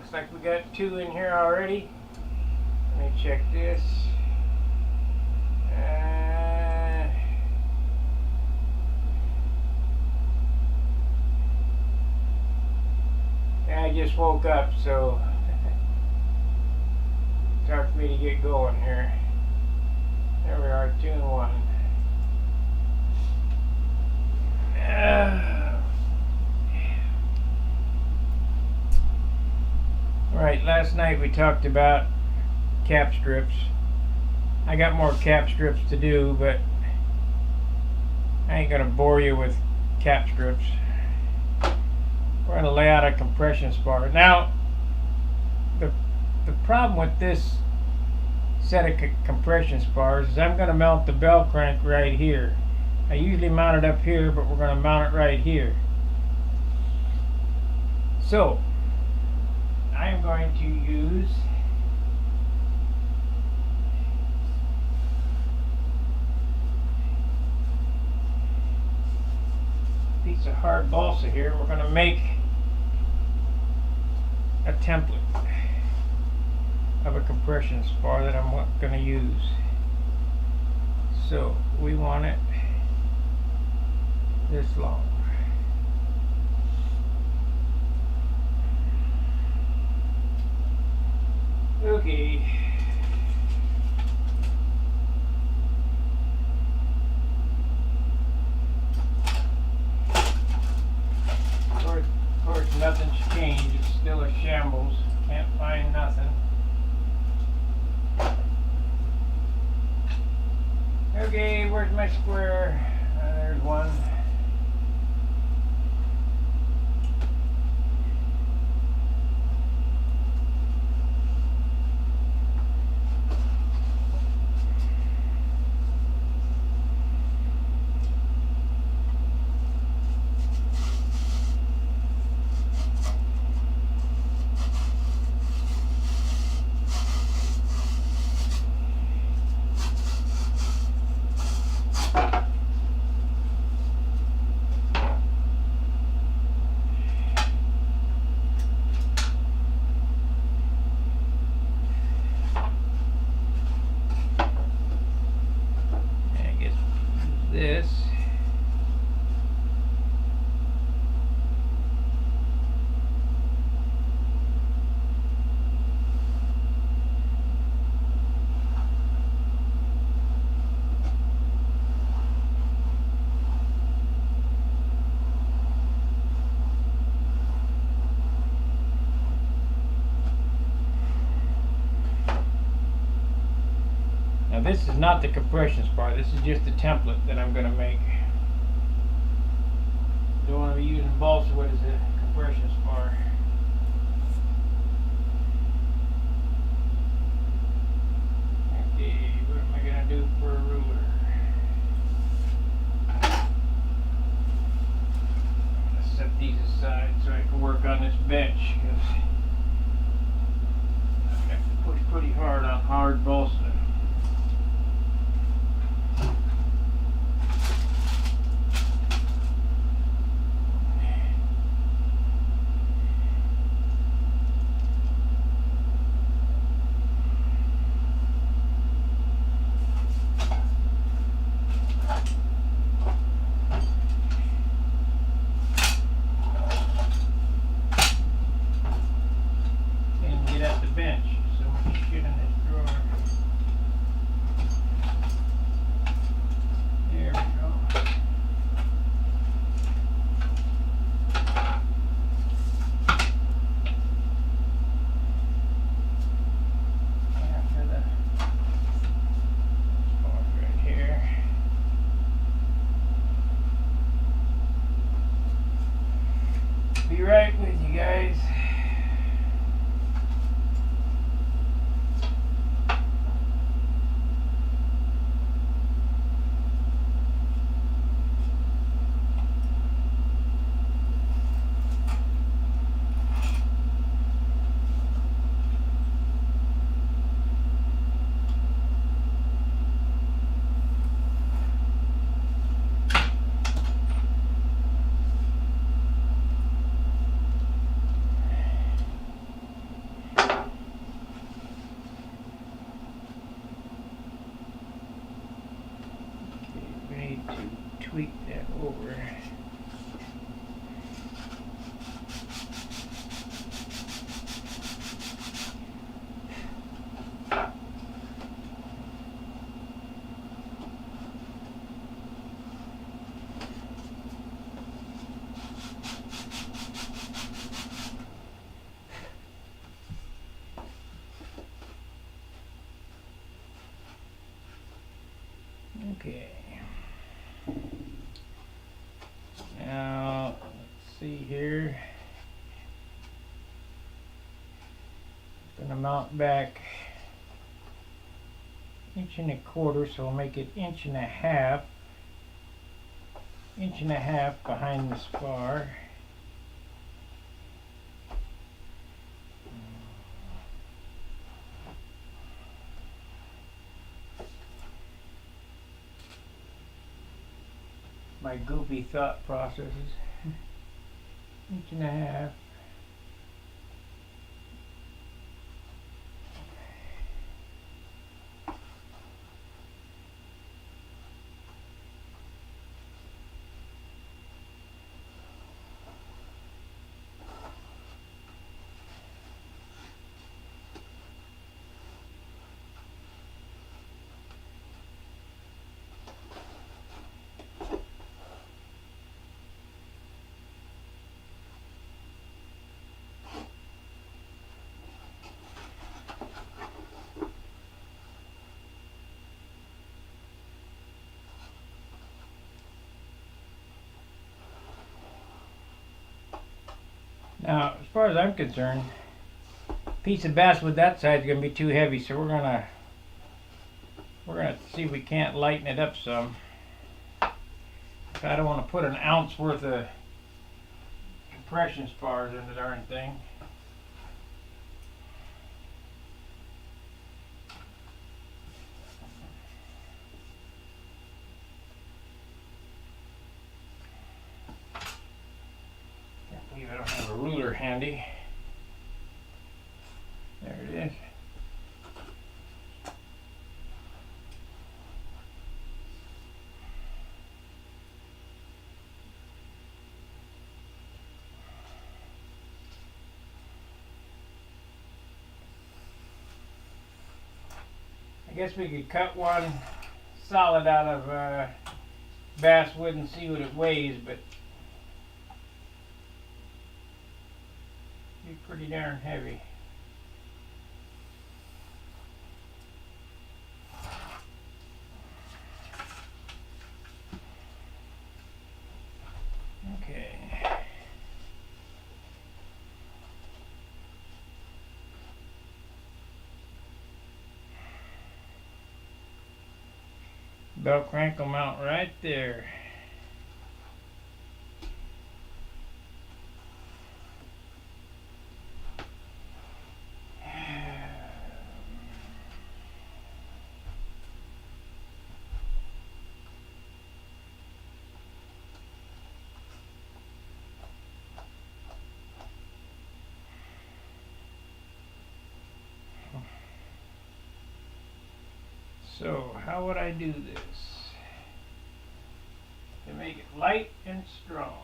Looks like we got 2 in here already. Let me check this. I just woke up, so it's hard for me to get going here. There we are, 2 and 1. Right, last night we talked about cap strips. I got more cap strips to do, but I ain't gonna bore you with cap strips. We're gonna lay out a compression spar. Now, the problem with this set of compression spars is I'm gonna mount the bell crank right here. I usually mount it up here, but we're gonna mount it right here. So, I'm going to use a piece of hard balsa here. We're going to make a template of a compression spar that I'm going to use. So we want it this long. Okay. Of course, nothing's changed. It's still a shambles. Can't find nothing. Okay, where's my square? There's one. This. Now this is not the compression spar, this is just the template that I'm going to make. Don't want to be using balsa wood as a compression spar. Okay, what am I going to do for a ruler? I'm going to set these aside so I can work on this bench, because I have to push pretty hard on hard balsa. Be right with you guys. tweak that over. Okay. Now, let's see here. Going to mount back 1.25 inches, so we'll make it 1.5 inches. 1.5 inches behind the spar. My goofy thought processes. 1.5 inches. Now, as far as I'm concerned, a piece of basswood that size is going to be too heavy, so we're gonna see if we can't lighten it up some. I don't want to put an ounce worth of compression spars in the darn thing. Can't believe I don't have a ruler handy. There it is. I guess we could cut one solid out of basswood and see what it weighs, but it'd be pretty darn heavy. Okay. Belt crank will mount right there. So, how would I do this to make it light and strong?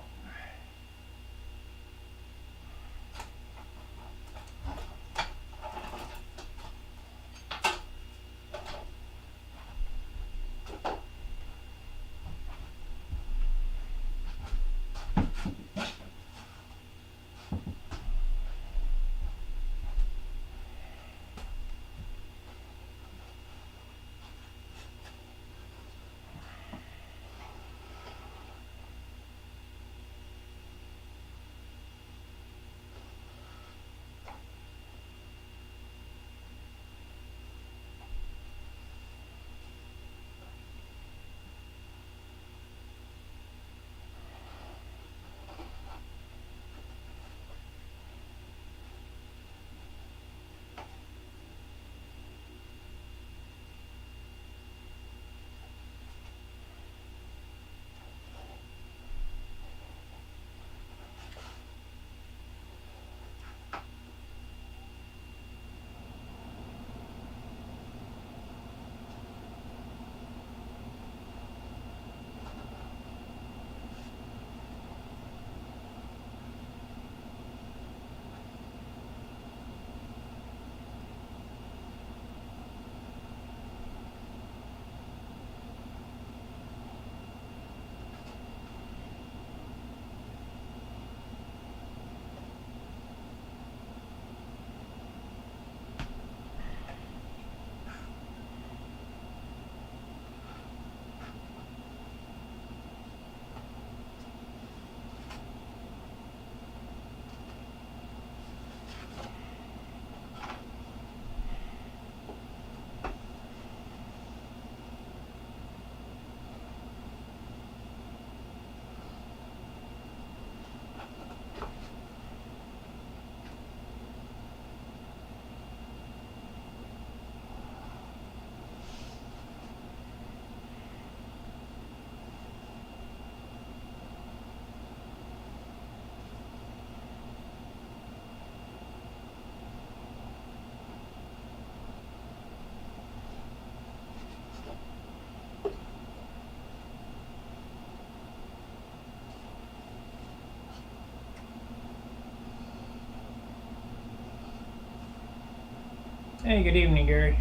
Hey, good evening, Gary.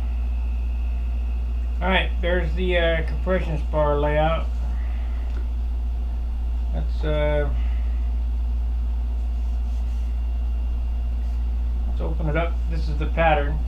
Alright, there's the compression spar layout. Let's open it up. This is the pattern.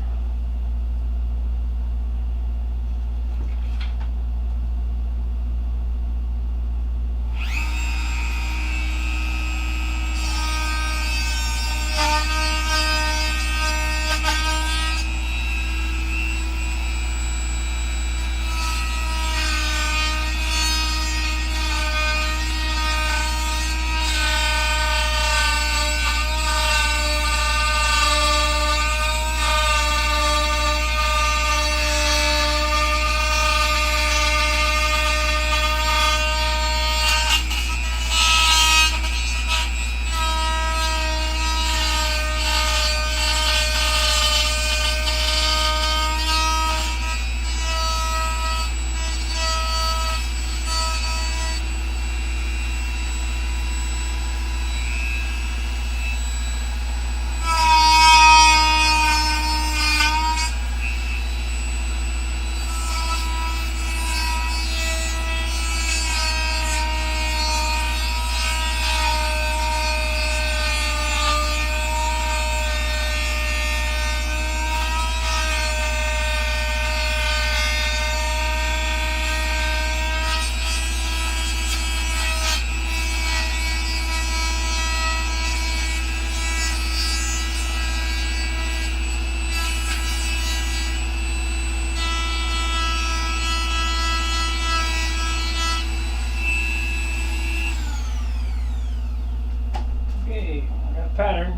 Okay, I got a pattern.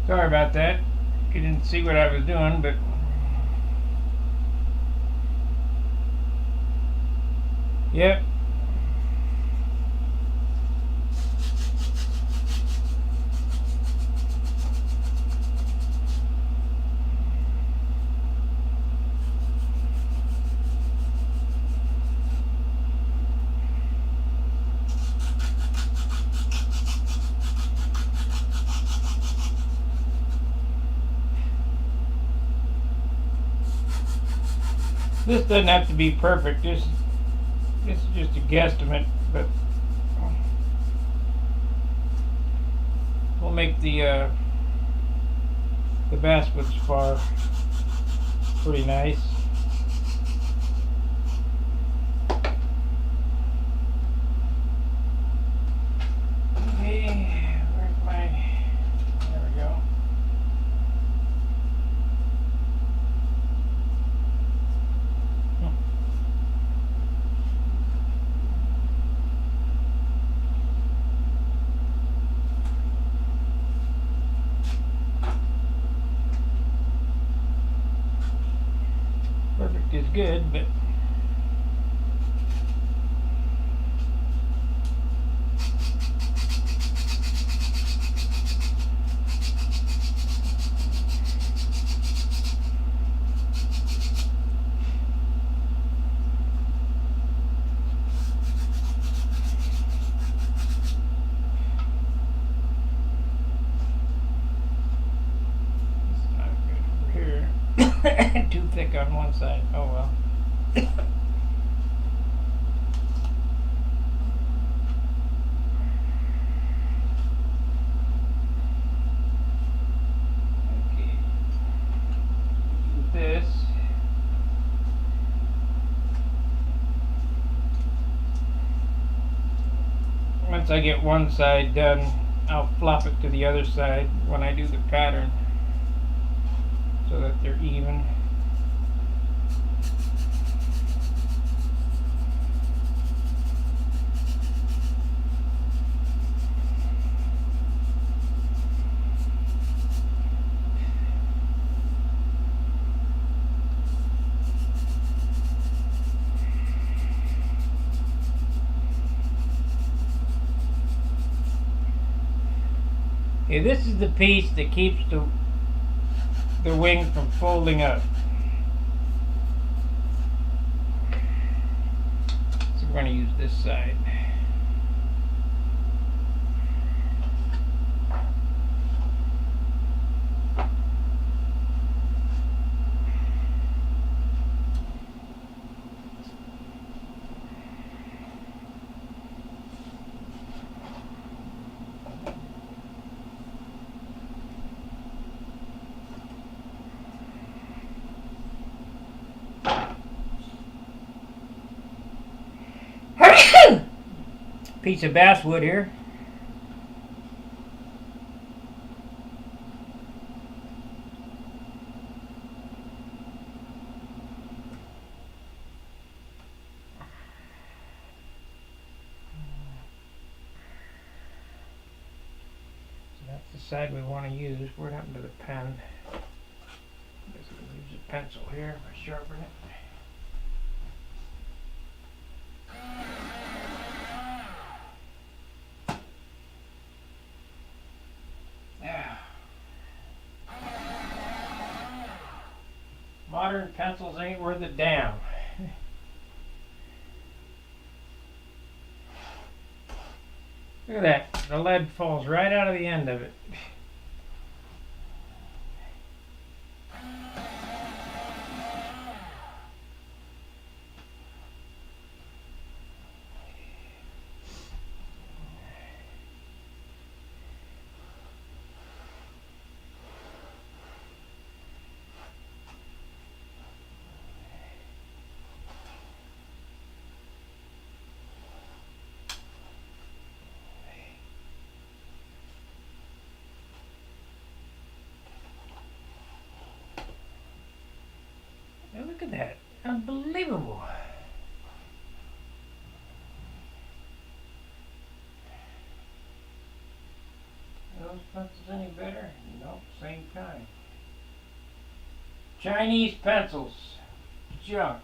Sorry about that. You didn't see what I was doing, but yep. This doesn't have to be perfect. This is just a guesstimate, but we'll make the basswood spar pretty nice. Okay, where's my? There we go. Perfect is good, but too thick on one side. Oh well. Okay. Use this. Once I get one side done, I'll flop it to the other side when I do the pattern, so that they're even. Okay, this is the piece that keeps the wing from folding up. So we're going to use this side. piece of basswood here. So that's the side we want to use. What happened to the pen? I guess we'll use a pencil here if I sharpen it. Modern pencils ain't worth a damn. Look at that. The lead falls right out of the end of it. Now look at that. Unbelievable. Are those pencils any better? Nope, same kind. Chinese pencils. Junk.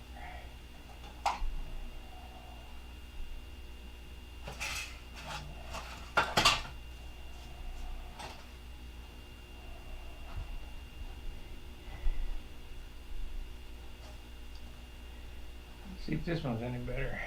Let's see if this one's any better.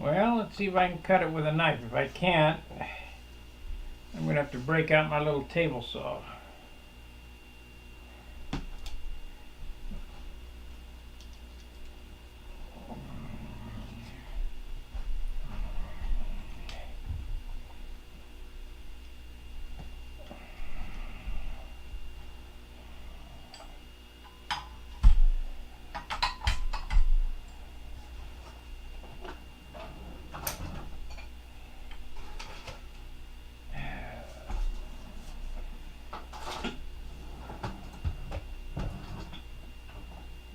Well, let's see if I can cut it with a knife. If I can't, I'm going to have to break out my little table saw.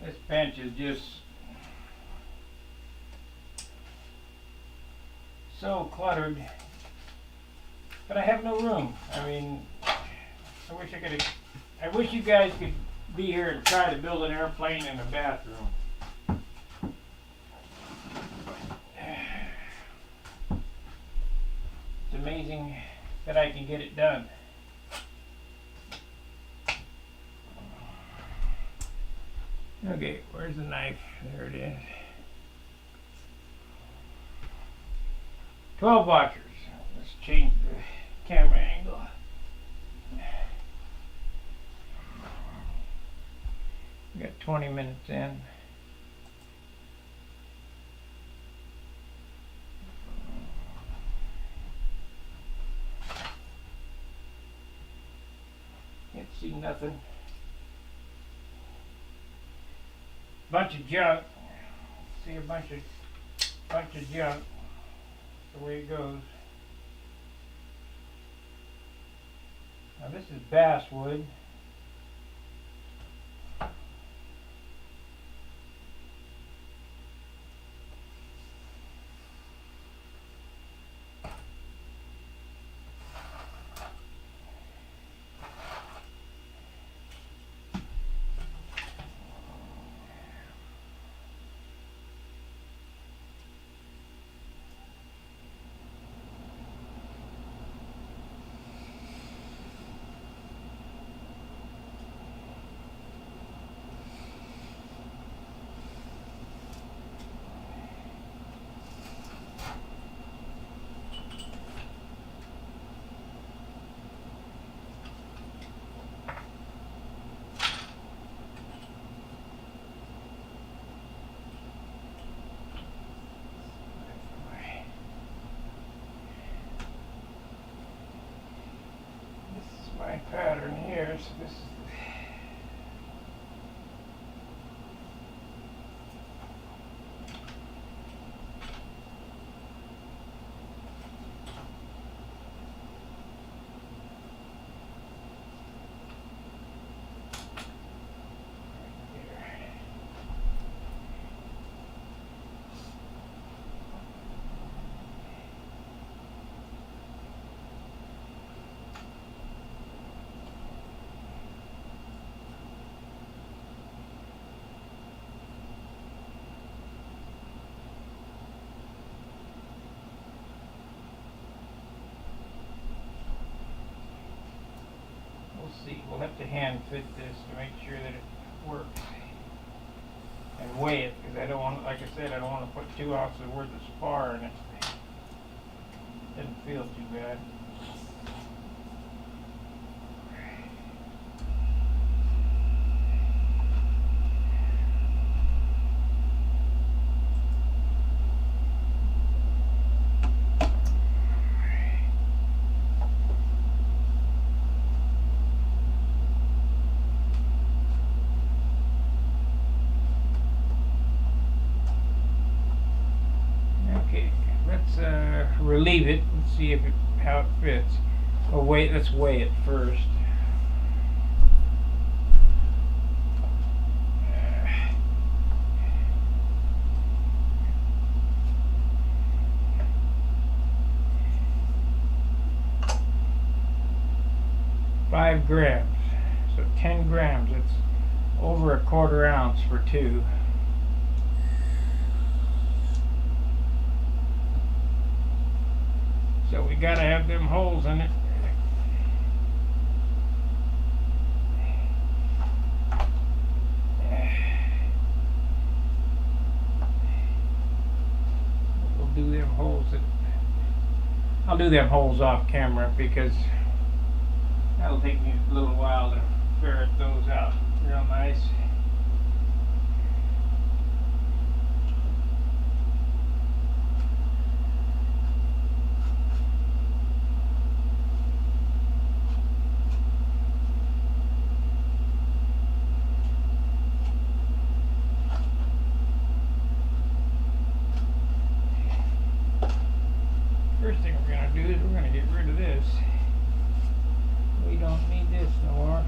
This bench is just so cluttered, but I have no room. I mean, I wish you guys could be here and try to build an airplane in a bathroom. It's amazing that I can get it done. Okay, where's the knife? There it is. 12 watchers. Let's change the camera angle. We got 20 minutes in. Can't see nothing. Bunch of junk. See a bunch of junk. That's the way it goes. Now this is basswood. rest of this. See, we'll have to hand fit this to make sure that it works and weigh it, because I don't want, like I said, I don't want to put 2 ounces worth of spar in it. Doesn't feel too bad. Relieve it and see if how it fits. Oh wait, let's weigh it first. $5 grams, so 10 grams. It's over 1/4 ounce for 2. So we gotta have them holes in it. We'll do them holes. I'll do them holes off camera because that'll take me a little while to ferret those out real nice. First thing we're going to do is we're going to get rid of this. We don't need this no more.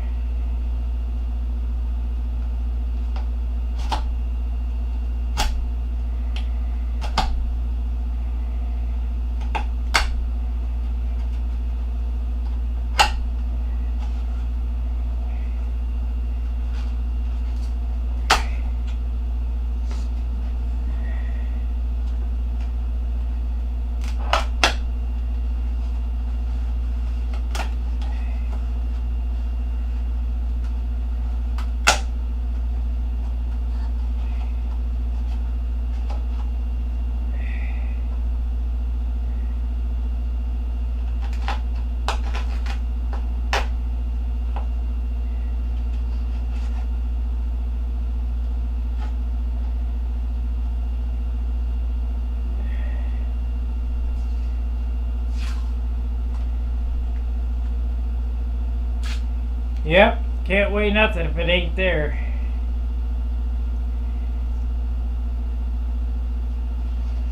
Yep, can't weigh nothing if it ain't there.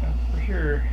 That's for sure.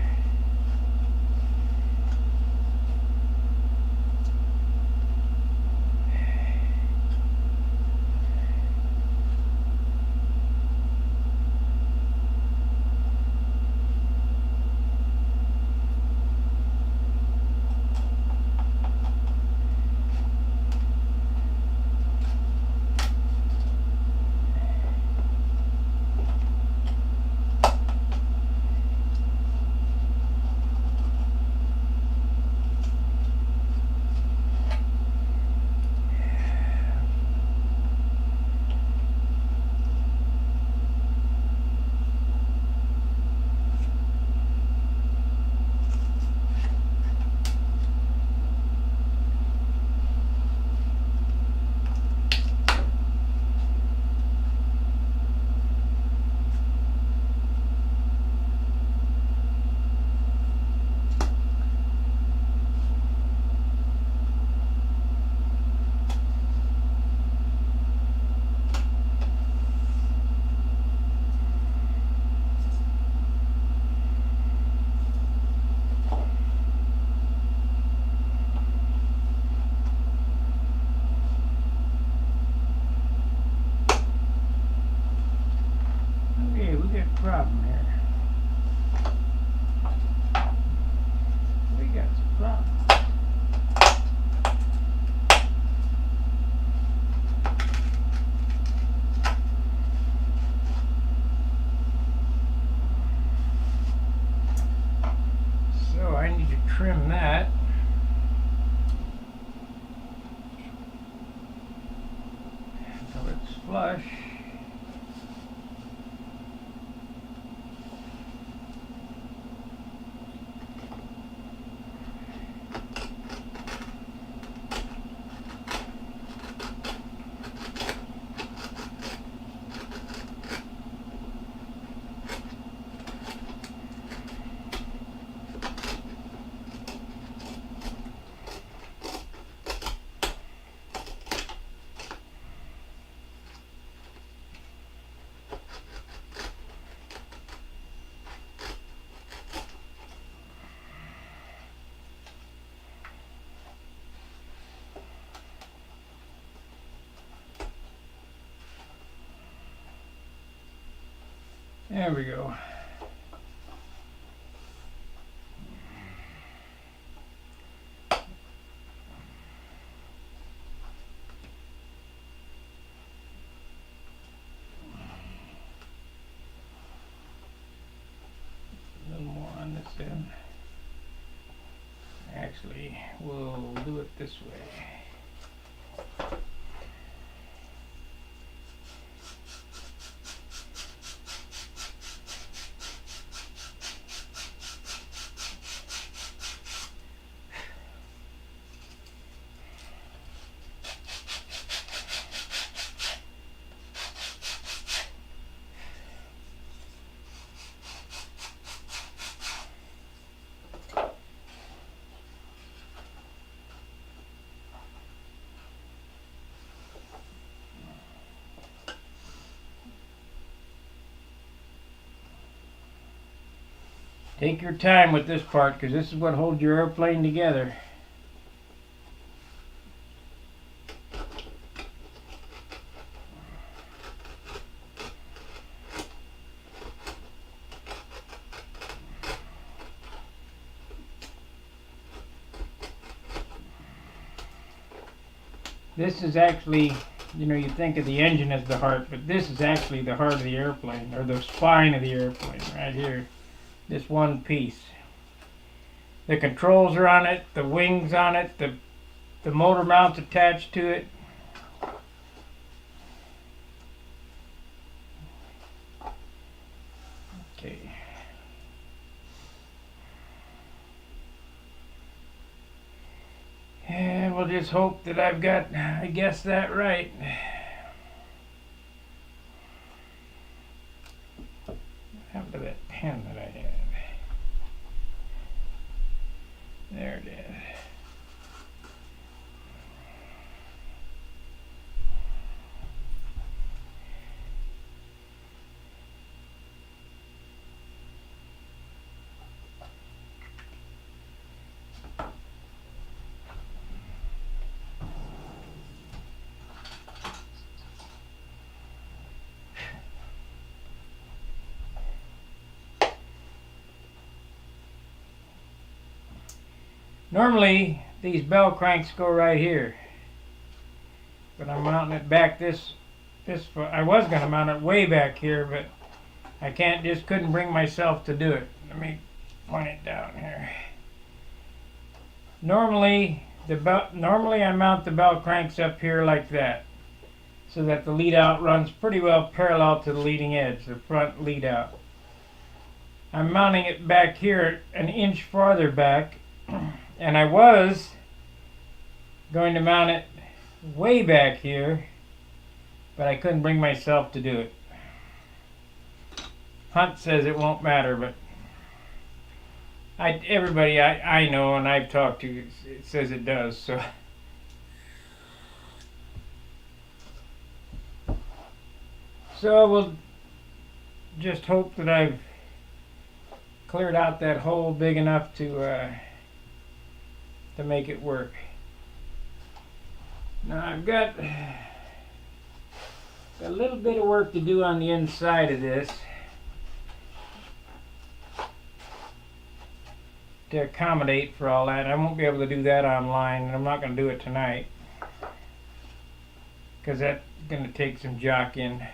trim that. Until it's flush. There we go. A little more on this end. Actually, we'll do it this way. Take your time with this part, because this is what holds your airplane together. This is actually, you know, you think of the engine as the heart, but this is actually the heart of the airplane, or the spine of the airplane, right here. This one piece. The controls are on it, the wings on it, the motor mount's attached to it. Okay. And we'll just hope that I've got, I guess, that right. What happened to that pen that I had? There it is. Normally, these bell cranks go right here, but I'm mounting it back this far. I was going to mount it way back here, but I couldn't bring myself to do it. Let me point it down here. Normally I mount the bell cranks up here like that, so that the lead out runs pretty well parallel to the leading edge, the front lead out. I'm mounting it back here an inch farther back. And I was going to mount it way back here, but I couldn't bring myself to do it. Hunt says it won't matter, but everybody I know and I've talked to, it says it does. So we'll just hope that I've cleared out that hole big enough to make it work. Now I've got a little bit of work to do on the inside of this to accommodate for all that. I won't be able to do that online, and I'm not going to do it tonight because that's going to take some jocking.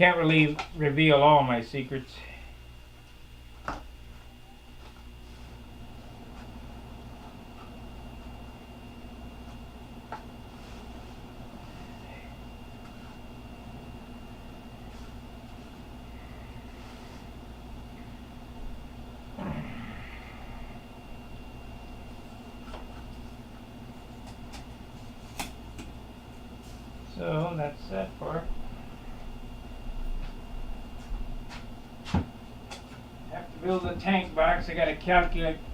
can't really reveal all my secrets. So that's that part. Have to build a tank box. I got to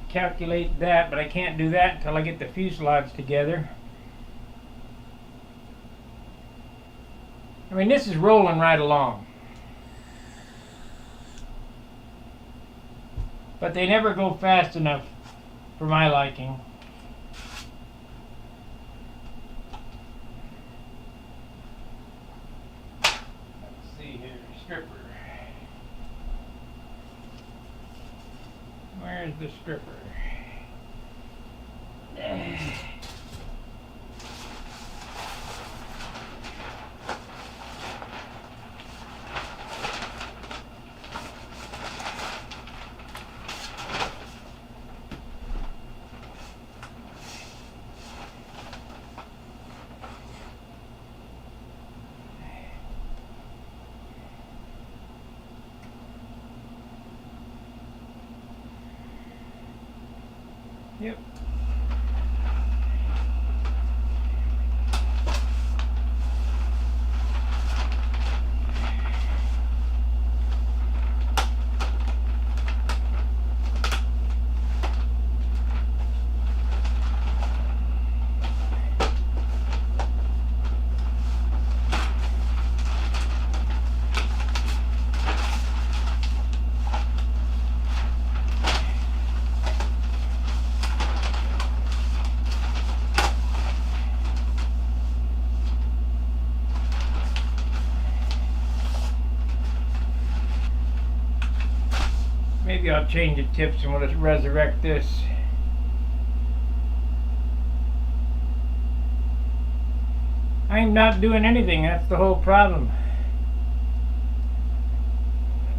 calculate that, but I can't do that until I get the fuselage together. I mean, this is rolling right along. But they never go fast enough for my liking. Stripper. Where's the stripper? Yep. Maybe I'll change the tips and we'll just resurrect this. I'm not doing anything, that's the whole problem.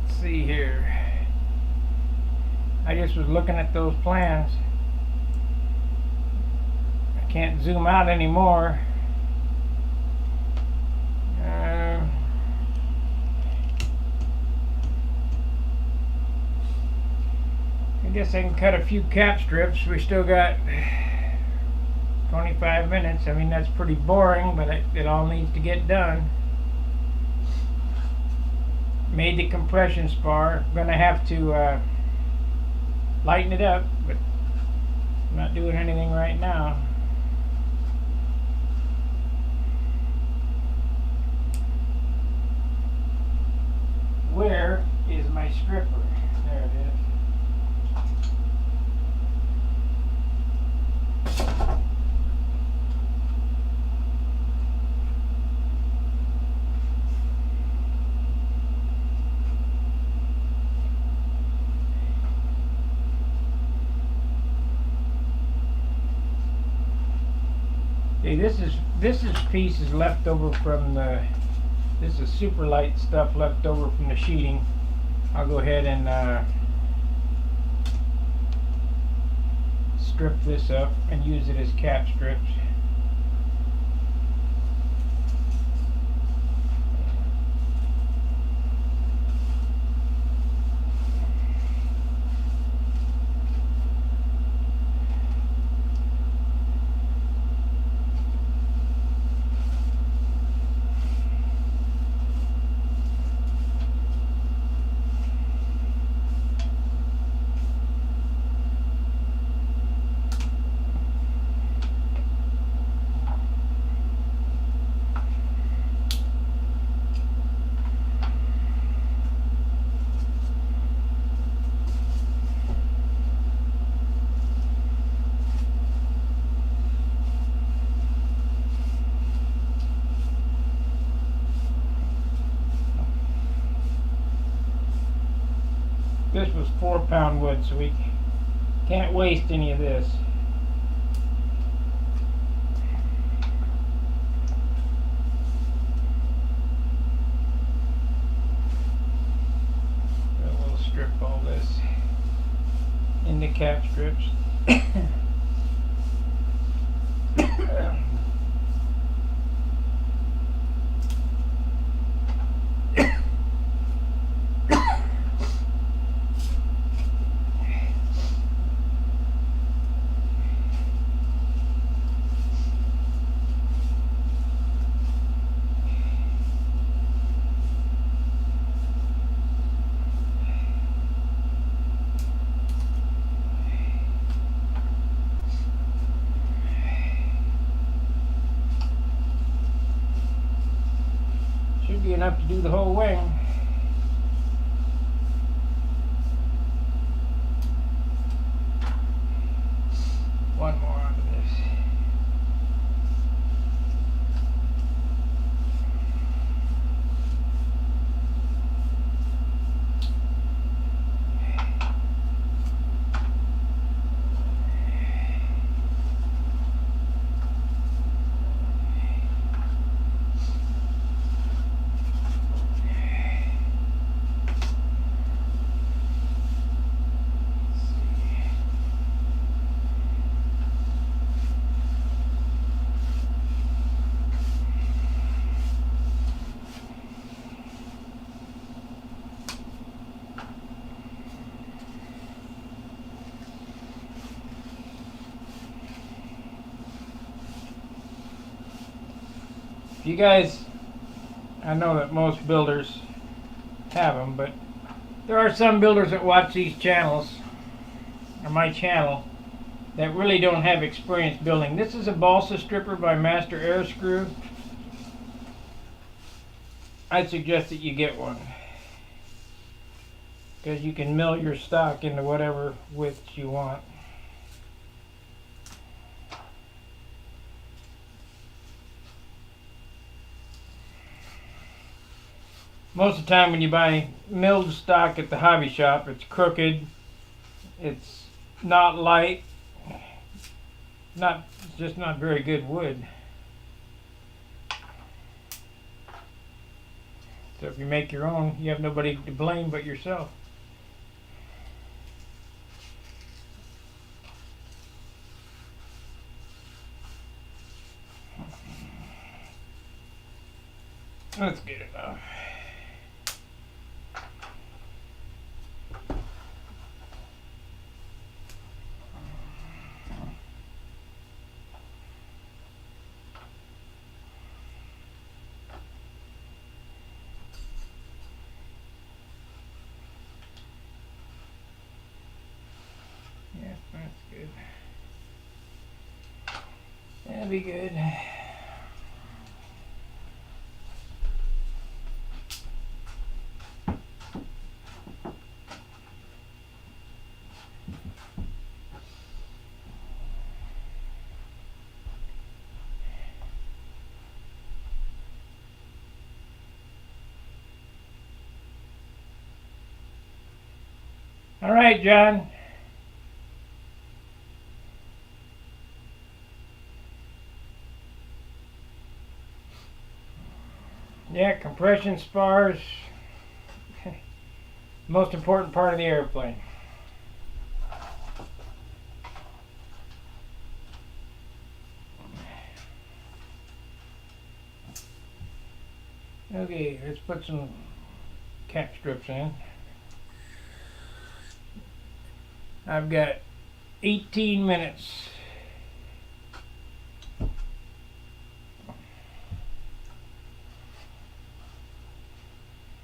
Let's see here. I just was looking at those plans. I can't zoom out anymore. I guess I can cut a few cap strips. We still got 25 minutes. I mean, that's pretty boring, but it all needs to get done. Made the compression spar. I'm gonna have to lighten it up, but I'm not doing anything right now. Where is my stripper? There it is. Okay, this piece is left over from the. This is super light stuff left over from the sheeting. I'll go ahead and strip this up and use it as cap strips. This was 4-pound wood, so we can't waste any of this. the cap strips. Should be enough to do the whole wing. One more onto this. You guys, I know that most builders have them, but there are some builders that watch these channels, or my channel, that really don't have experience building. This is a balsa stripper by Master Air Screw. I'd suggest that you get one, because you can mill your stock into whatever width you want. Most of the time when you buy milled stock at the hobby shop, it's crooked, it's not light, it's just not very good wood. So if you make your own, you have nobody to blame but yourself. That's good enough. Yeah, that's good. That'll be good. All right, John. Yeah, compression spars, most important part of the airplane. Okay, let's put some cap strips in. I've got 18 minutes.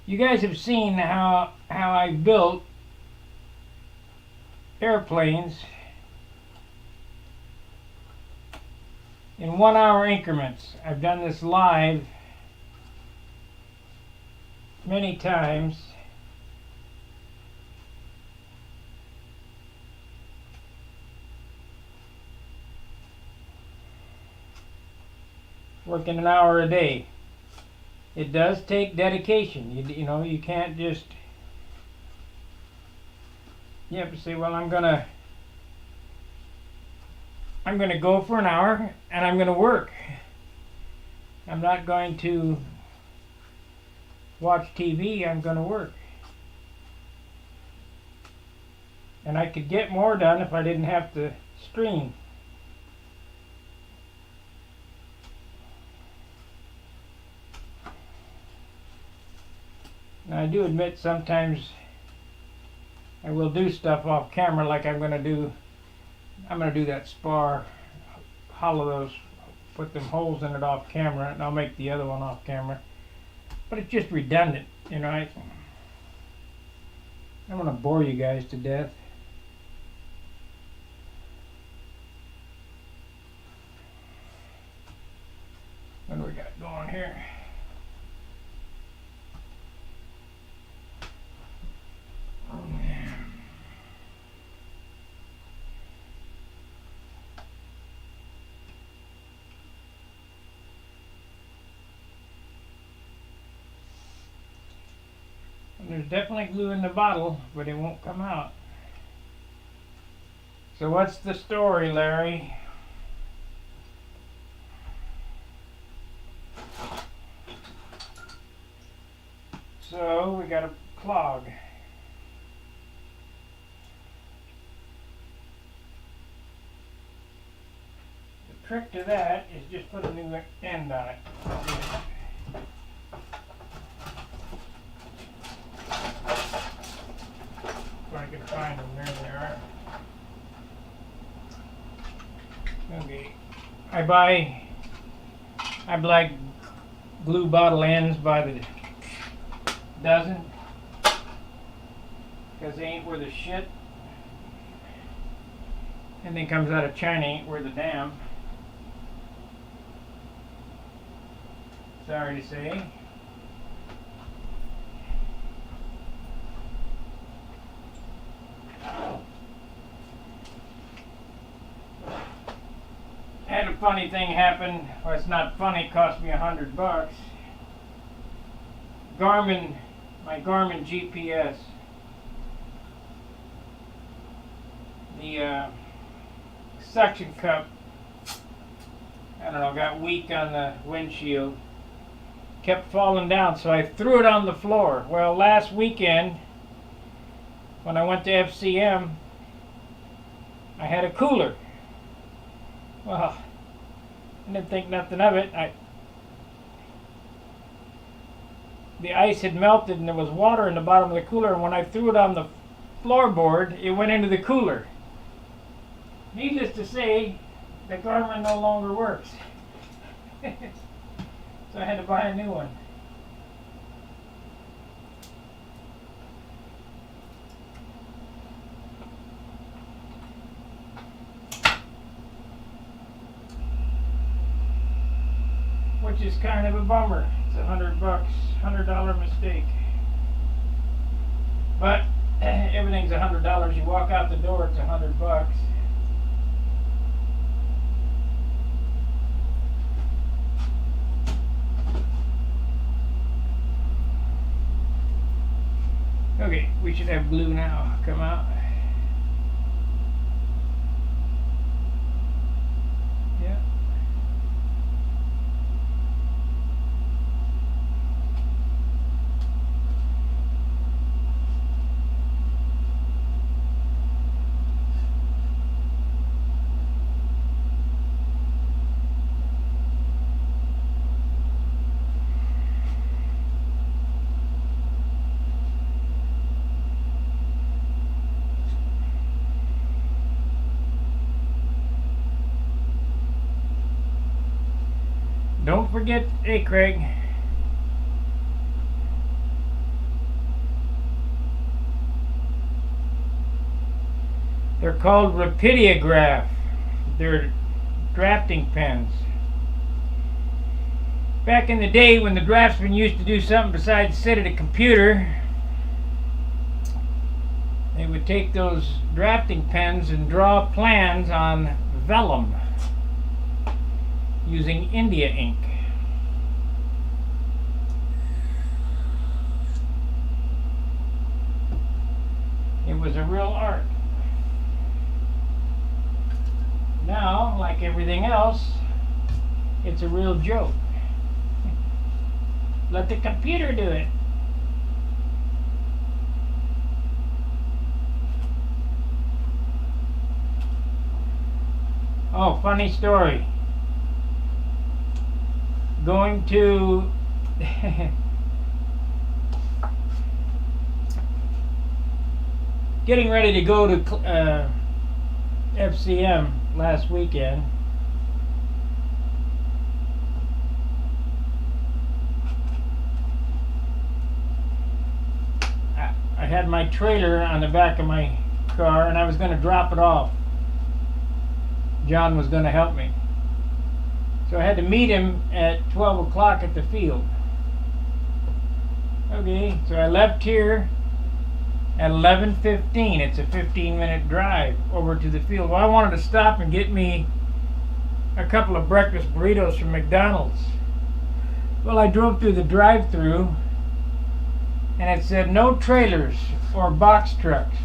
You guys have seen how I built airplanes in 1 hour increments. I've done this live many times. Working an hour a day. It does take dedication. You know, you can't just, you have to say, well, I'm gonna go for an hour and I'm gonna work. I'm not going to watch TV, I'm gonna work. And I could get more done if I didn't have to stream. Now I do admit sometimes I will do stuff off camera, like I'm gonna do that spar, hollow those, put them holes in it off camera, and I'll make the other one off camera. But it's just redundant, you know. I don't want to bore you guys to death. What do we got going here? There's definitely glue in the bottle, but it won't come out. So what's the story, Larry? So we got a clog. The trick to that is just put a new end on it. If I can find them, there they are. Okay, I buy glue bottle ends by the dozen, because they ain't worth a shit. Anything comes out of China ain't worth a damn. Sorry to say. Had a funny thing happen. Well, it's not funny. It cost me $100. My Garmin GPS. The suction cup, I don't know, got weak on the windshield. Kept falling down, so I threw it on the floor. Well, last weekend, when I went to FCM, I had a cooler. Well, I didn't think nothing of it. The ice had melted and there was water in the bottom of the cooler, and when I threw it on the floorboard, it went into the cooler. Needless to say, the Garmin no longer works. So I had to buy a new one. Which is kind of a bummer. It's $100, $100 mistake. But everything's $100. You walk out the door, it's $100. Okay, we should have glue now come out. Yeah. Don't forget, hey Craig. They're called Rapidiograph. They're drafting pens. Back in the day when the draftsman used to do something besides sit at a computer, they would take those drafting pens and draw plans on vellum using India ink. It was a real art. Now, like everything else, it's a real joke. Let the computer do it. Oh, funny story. Going to getting ready to go to FCM last weekend. I had my trailer on the back of my car and I was going to drop it off. John was going to help me. So I had to meet him at 12 o'clock at the field. Okay, so I left here at 11:15. It's a 15-minute drive over to the field. Well, I wanted to stop and get me a couple of breakfast burritos from McDonald's. Well, I drove through the drive-thru and it said no trailers or box trucks.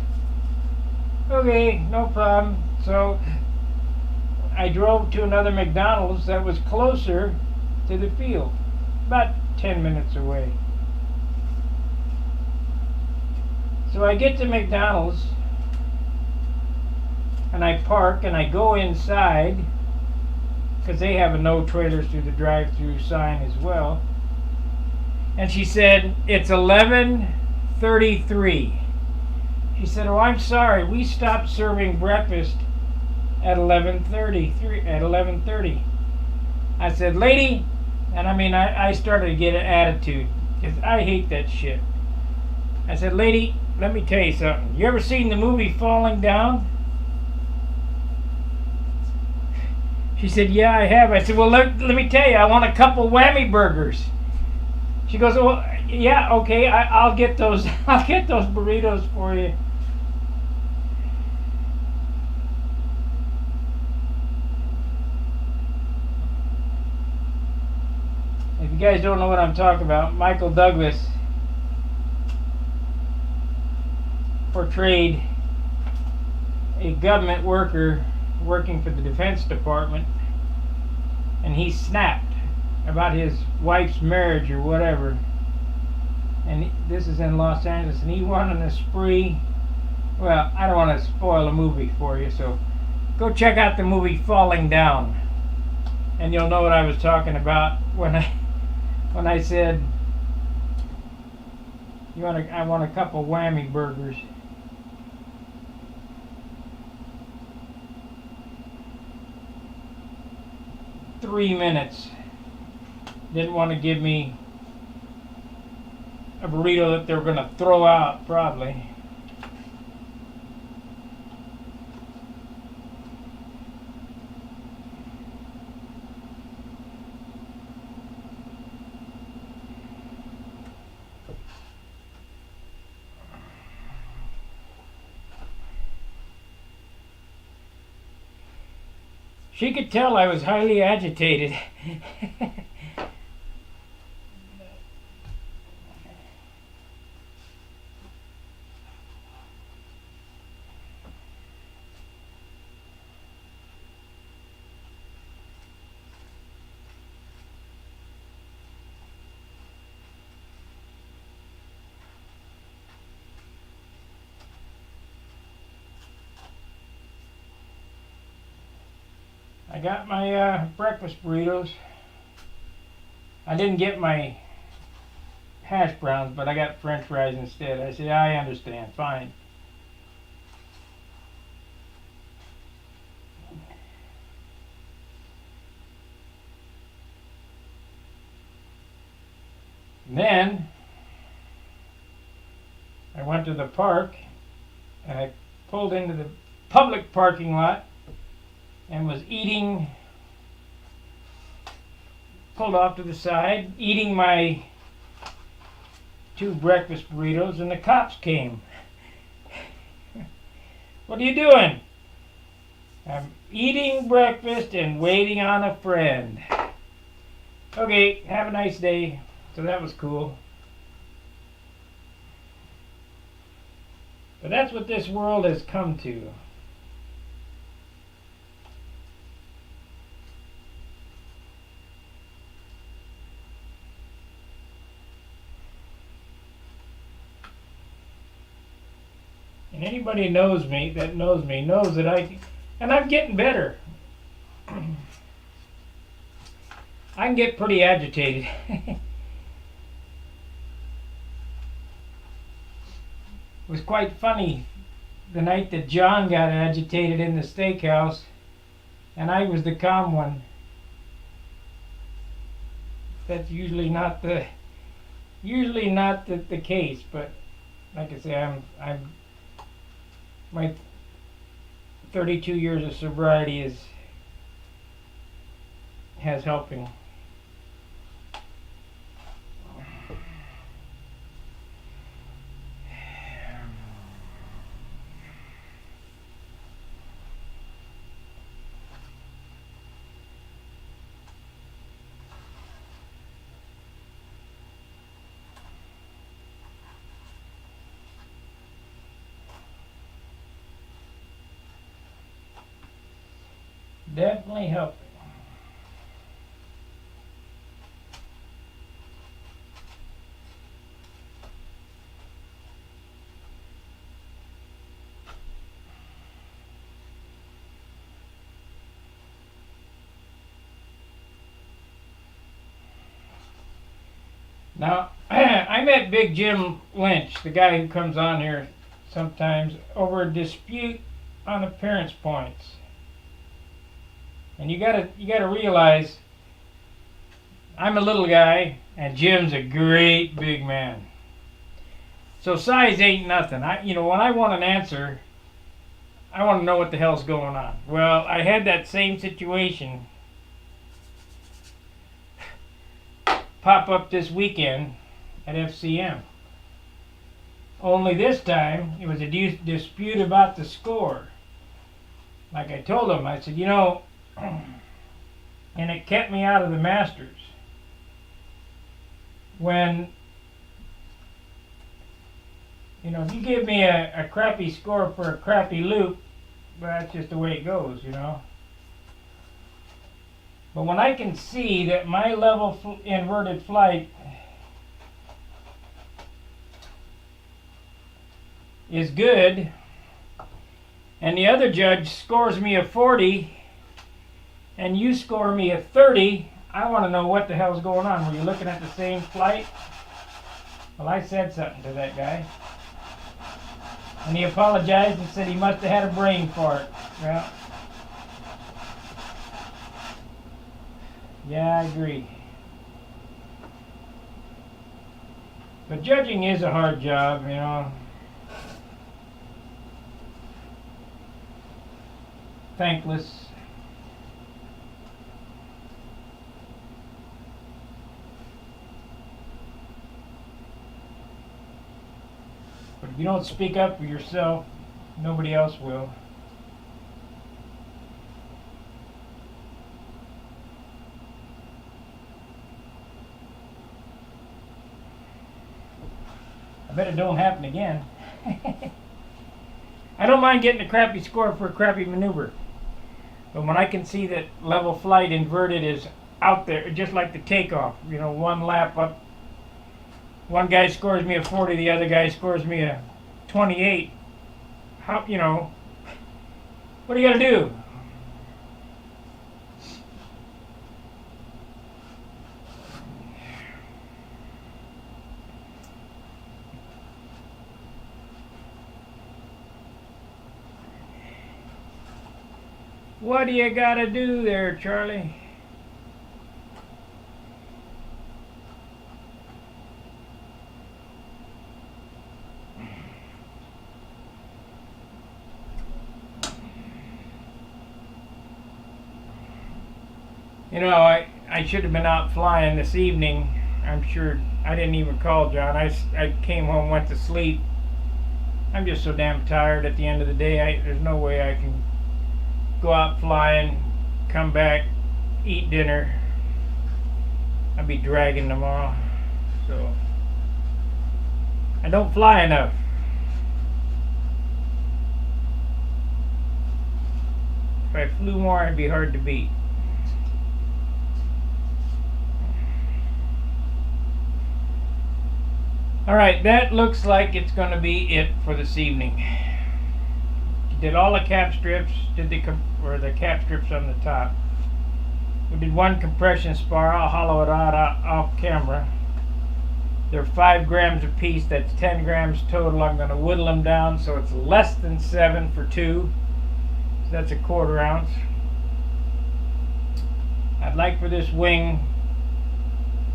Okay, no problem. So I drove to another McDonald's that was closer to the field, about 10 minutes away. So I get to McDonald's and I park and I go inside because they have a no trailers through the drive-through sign as well. And she said, it's 11:33. She said, oh, I'm sorry, we stopped serving breakfast at 11:30. I said, lady, and I started to get an attitude because I hate that shit. I said, lady, let me tell you something. You ever seen the movie Falling Down? She said, yeah, I have. I said, well, let me tell you, I want a couple whammy burgers. She goes, well, yeah, okay, I'll get those. I'll get those burritos for you. If you guys don't know what I'm talking about, Michael Douglas portrayed a government worker working for the Defense Department, and he snapped about his wife's marriage or whatever. And this is in Los Angeles, and he went on a spree. Well, I don't want to spoil a movie for you, so go check out the movie Falling Down, and you'll know what I was talking about when I said I want a couple whammy burgers. "3 minutes. Didn't want to give me a burrito that they were going to throw out, probably. She could tell I was highly agitated. I got my breakfast burritos. I didn't get my hash browns, but I got French fries instead. I said, I understand, fine. Then I went to the park and I pulled into the public parking lot and was pulled off to the side, eating my 2 breakfast burritos, and the cops came. What are you doing? I'm eating breakfast and waiting on a friend. Okay, have a nice day. So that was cool. But that's what this world has come to. And anybody knows that I'm getting better. I can get pretty agitated. It was quite funny the night that John got agitated in the steakhouse, and I was the calm one. That's usually not the case, but like I say, I'm my 32 years of sobriety has helping. Definitely helping. Now, I met Big Jim Lynch, the guy who comes on here sometimes, over a dispute on appearance points. And you gotta realize, I'm a little guy and Jim's a great big man. So size ain't nothing. When I want an answer, I want to know what the hell's going on. Well, I had that same situation pop up this weekend at FCM. Only this time it was a dispute about the score. Like I told him, I said, and it kept me out of the Masters. When, if you give me a crappy score for a crappy loop, well, that's just the way it goes, But when I can see that my level inverted flight is good, and the other judge scores me a 40, and you score me a 30, I want to know what the hell's going on. Were you looking at the same flight? Well, I said something to that guy. And he apologized and said he must have had a brain fart. Well, yeah, I agree. But judging is a hard job, Thankless. But if you don't speak up for yourself, nobody else will. I bet it don't happen again. I don't mind getting a crappy score for a crappy maneuver. But when I can see that level flight inverted is out there, just like the takeoff, one lap up, one guy scores me a 40, the other guy scores me a 28. How, what do you gotta do? What do you gotta do there, Charlie? I should have been out flying this evening. I'm sure I didn't even call John. I came home, went to sleep. I'm just so damn tired at the end of the day. There's no way I can go out flying, come back, eat dinner. I'll be dragging tomorrow. So I don't fly enough. If I flew more, I'd be hard to beat. Alright, that looks like it's going to be it for this evening. Did all the cap strips, or the cap strips on the top. We did one compression spar. I'll hollow it out off camera. They're 5 grams a piece. That's 10 grams total. I'm going to whittle them down so it's less than 7 for 2. So that's a 1/4 ounce. I'd like for this wing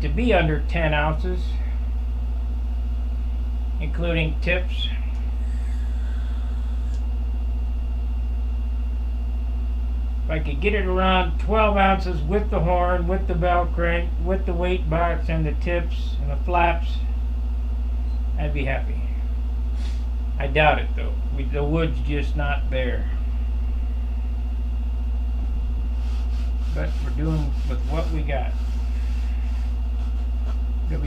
to be under 10 ounces, including tips. If I could get it around 12 ounces with the horn, with the bell crank, with the weight box and the tips and the flaps, I'd be happy. I doubt it though. The wood's just not there. But we're doing with what we got. It'll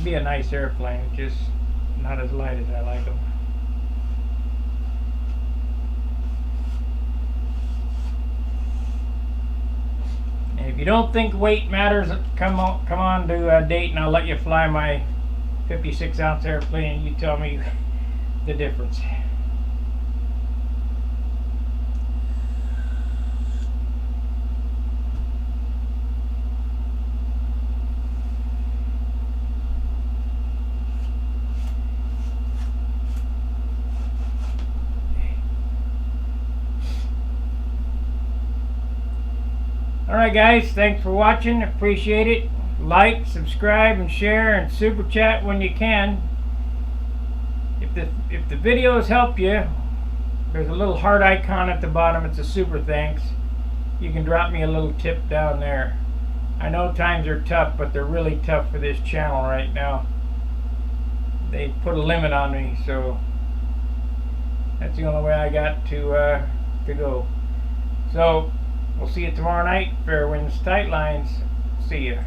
be a nice airplane, just not as light as I like them. And if you don't think weight matters, come on to Dayton. I'll let you fly my 56 ounce airplane and you tell me the difference. Alright guys, thanks for watching, appreciate it. Like, subscribe, and share, and super chat when you can. If the videos help you, there's a little heart icon at the bottom. It's a super thanks. You can drop me a little tip down there. I know times are tough, but they're really tough for this channel right now. They put a limit on me, so that's the only way I got to go. So we'll see you tomorrow night. Fair winds, tight lines. See ya.